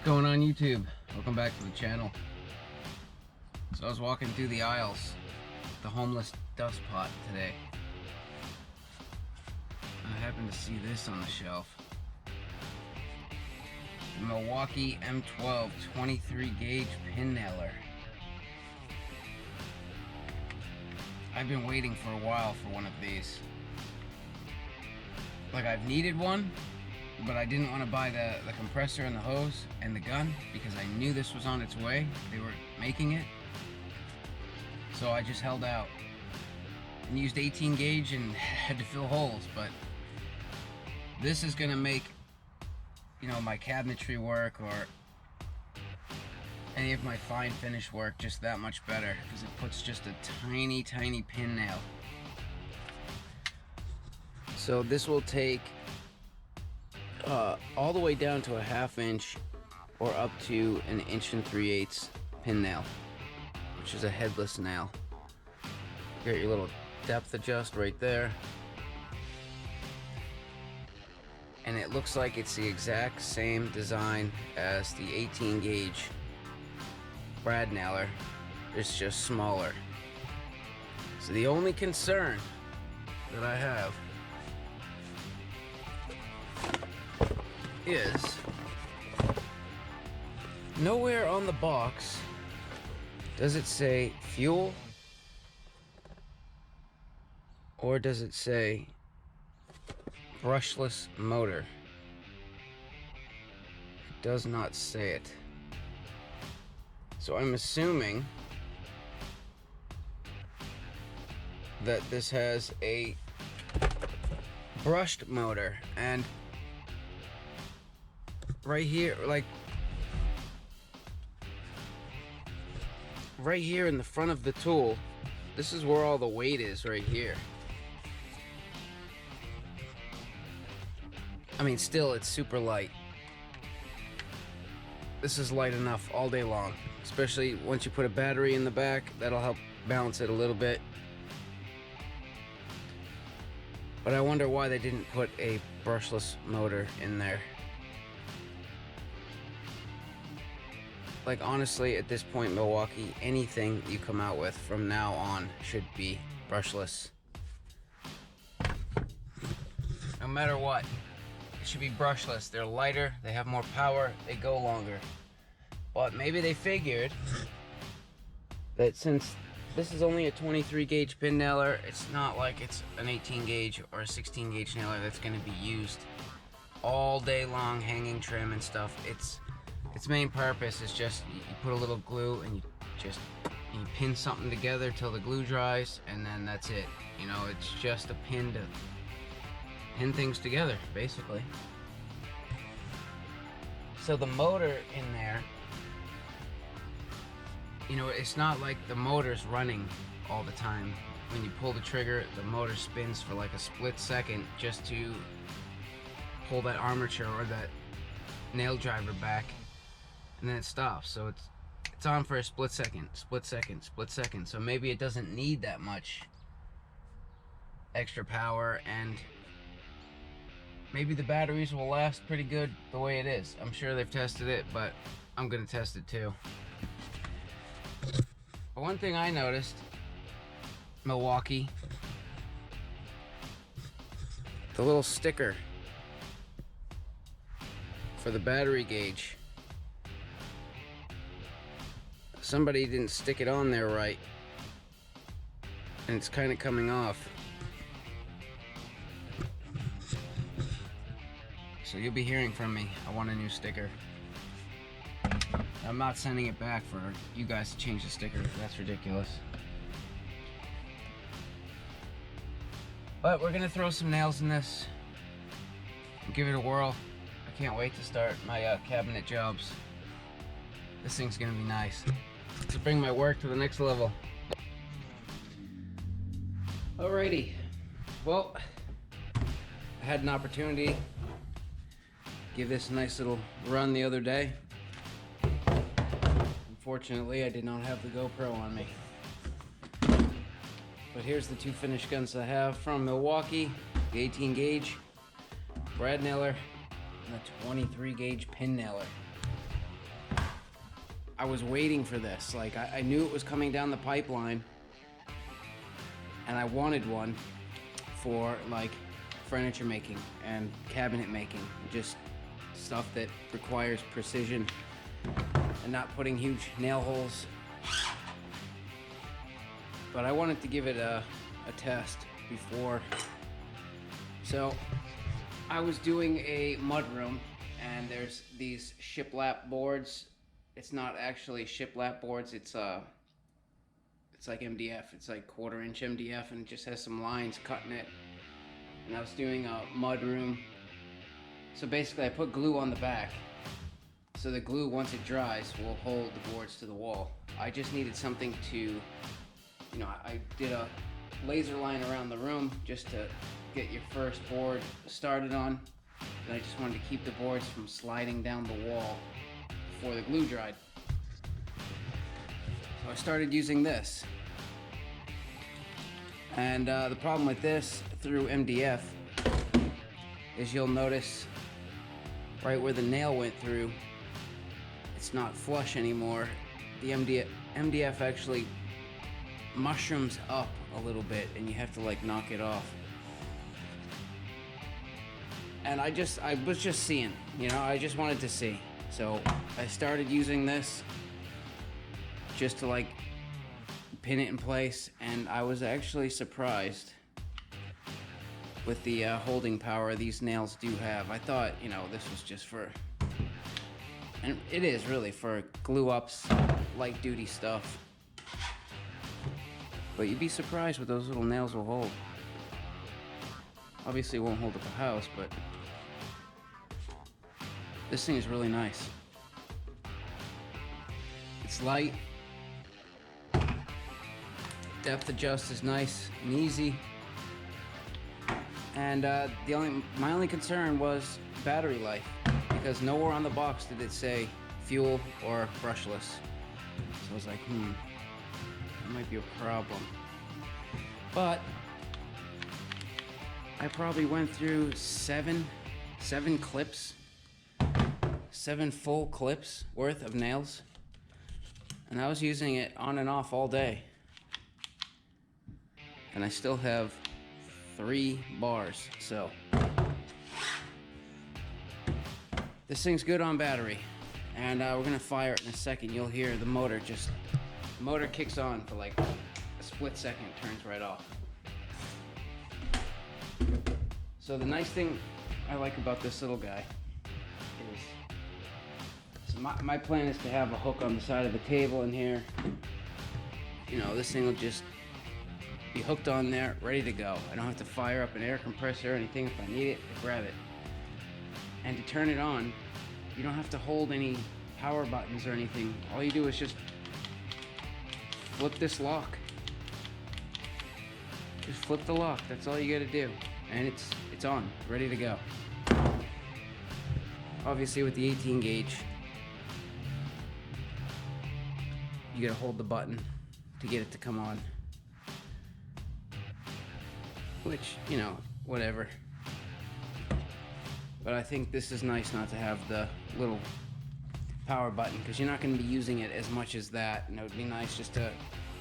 What's going on YouTube? Welcome back to the channel. So I was walking through the aisles, the homeless dust pot today. I happened to see this on the shelf. The Milwaukee M12 23 gauge pin nailer. I've been waiting for a while for one of these. Like, I've needed one, but I didn't want to buy the compressor and the hose and the gun because I knew this was on its way. They were making it. So I just held out and used 18 gauge and had to fill holes. But this is gonna make, you know, my cabinetry work or any of my fine finish work just that much better, because it puts just a tiny pin nail. So this will take all the way down to a 1/2 inch or up to an 1 3/8 pin nail, which is a headless nail. You got your little depth adjust right there, and it looks like it's the exact same design as the 18 gauge brad nailer. It's just smaller. So the only concern that I have is nowhere on the box does it say fuel, or does it say brushless motor. It does not say it. So I'm assuming that this has a brushed motor, and right here, like right here in the front of the tool, this is where all the weight is, right here. I mean, still, it's super light. This is light enough all day long, especially once you put a battery in the back. That'll help balance it a little bit. But I wonder why they didn't put a brushless motor in there. Like, honestly, at this point, Milwaukee, anything you come out with from now on should be brushless. No matter what, it should be brushless. They're lighter, they have more power, they go longer. But maybe they figured that since this is only a 23 gauge pin nailer, it's not like it's an 18 gauge or a 16 gauge nailer that's going to be used all day long, hanging trim and stuff. Its main purpose is just you put a little glue and you pin something together till the glue dries, and then that's it. You know, it's just a pin to pin things together, basically. So the motor in there, you know, it's not like the motor's running all the time. When you pull the trigger, the motor spins for like a split second just to pull that armature or that nail driver back, and then it stops. So it's on for a split second. So maybe it doesn't need that much extra power, and maybe the batteries will last pretty good the way it is. I'm sure they've tested it, but I'm gonna test it too. But one thing I noticed, Milwaukee, the little sticker for the battery gauge, somebody didn't stick it on there right, and it's kind of coming off. So you'll be hearing from me. I want a new sticker. I'm not sending it back for you guys to change the sticker. That's ridiculous. But we're gonna throw some nails in this and give it a whirl. I can't wait to start my cabinet jobs. This thing's gonna be nice. To bring my work to the next level. Alrighty. Well, I had an opportunity to give this a nice little run the other day. Unfortunately, I did not have the GoPro on me. But here's the two finished guns I have from Milwaukee. The 18 gauge brad nailer and the 23 gauge pin nailer. I was waiting for this. Like, I knew it was coming down the pipeline, and I wanted one for like furniture making and cabinet making, just stuff that requires precision and not putting huge nail holes. But I wanted to give it a test before. So I was doing a mudroom, and there's these shiplap boards. It's not actually shiplap boards, it's like MDF. It's like 1/4 inch MDF, and it just has some lines cutting it. And I was doing a mudroom. So basically I put glue on the back, so the glue, once it dries, will hold the boards to the wall. I just needed something to, you know, I did a laser line around the room just to get your first board started on. And I just wanted to keep the boards from sliding down the wall before the glue dried. So I started using this. And the problem with this through MDF is you'll notice right where the nail went through, it's not flush anymore. The MDF actually mushrooms up a little bit, and you have to like knock it off. And I was just seeing, you know, I just wanted to see. So I started using this just to like pin it in place, and I was actually surprised with the holding power these nails do have. I thought, you know, this was just for, and it is really for glue ups, light duty stuff. But you'd be surprised what those little nails will hold. Obviously it won't hold up a house, but this thing is really nice. It's light. Depth adjust is nice and easy. And my only concern was battery life, because nowhere on the box did it say fuel or brushless. So I was like, that might be a problem. But I probably went through seven clips, 7 full clips worth of nails, and I was using it on and off all day. And I still have 3 bars, so this thing's good on battery. And we're gonna fire it in a second. You'll hear the motor kicks on for like a split second, turns right off. So the nice thing I like about this little guy is, so my plan is to have a hook on the side of the table in here. You know, this thing will just be hooked on there, ready to go. I don't have to fire up an air compressor or anything. If I need it, I grab it. And to turn it on, you don't have to hold any power buttons or anything. All you do is just flip this lock. Just flip the lock, that's all you gotta do. And it's on, ready to go. Obviously with the 18 gauge, you gotta hold the button to get it to come on. Which, you know, whatever. But I think this is nice not to have the little power button, because you're not going to be using it as much as that, and it would be nice just to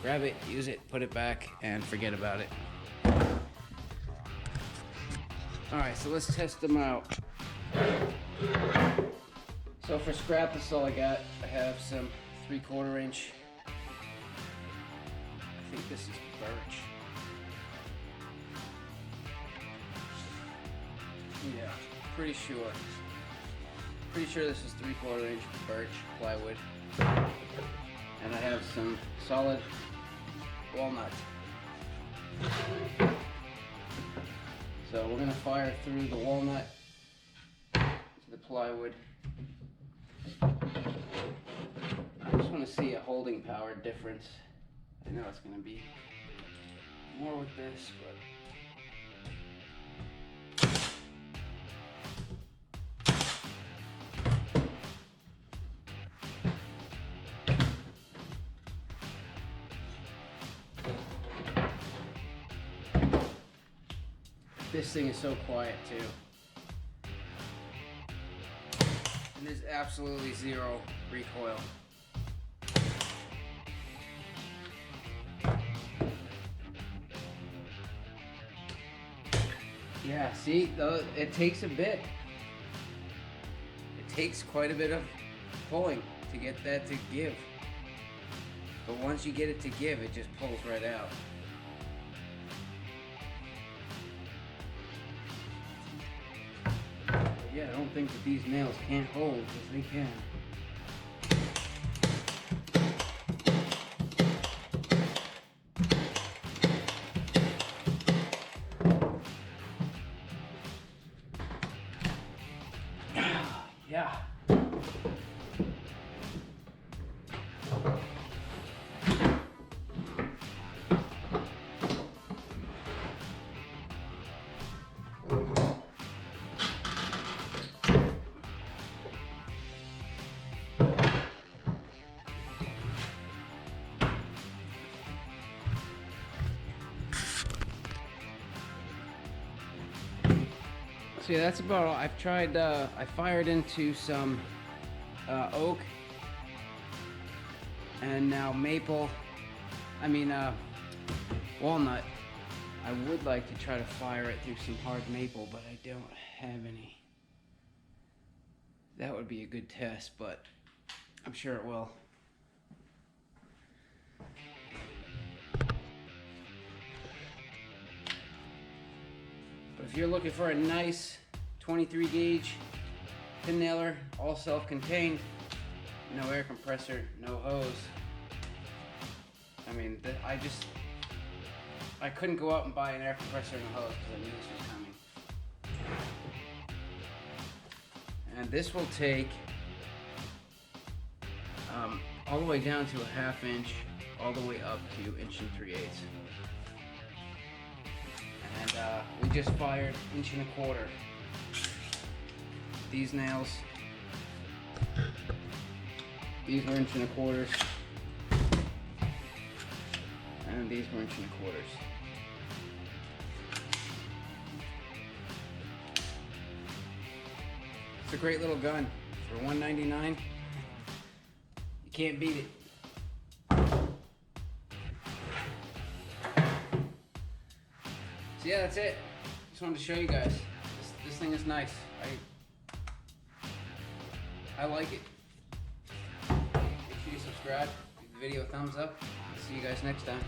grab it, use it, put it back, and forget about it. Alright, so let's test them out. So for scrap, that's all I got. I have some 3/4 inch. I think this is birch. Yeah, pretty sure. Pretty sure this is 3/4 inch birch plywood. And I have some solid walnut. So we're gonna fire through the walnut to the plywood. I just want to see a holding power difference. I know it's gonna be more with this, but this thing is so quiet too. And there's absolutely zero recoil. Yeah, see, though, it takes a bit. It takes quite a bit of pulling to get that to give. But once you get it to give, it just pulls right out. But yeah, I don't think that these nails can't hold, because they can. Yeah. So yeah, that's about all. I've tried, I fired into some oak and now maple, walnut. I would like to try to fire it through some hard maple, but I don't have any. That would be a good test, but I'm sure it will. But if you're looking for a nice 23 gauge pin nailer, all self-contained, no air compressor, no hose. I mean, I couldn't go out and buy an air compressor and a hose because I knew this was coming. And this will take all the way down to a 1/2 inch, all the way up to 1 3/8. And we just fired 1 1/4 inch. These nails, these were 1 1/4 inch, and these were 1 1/4 inch. It's a great little gun for $199. You can't beat it. So yeah, that's it. Just wanted to show you guys. This thing is nice. I like it. Make sure you subscribe, give the video a thumbs up. I'll see you guys next time.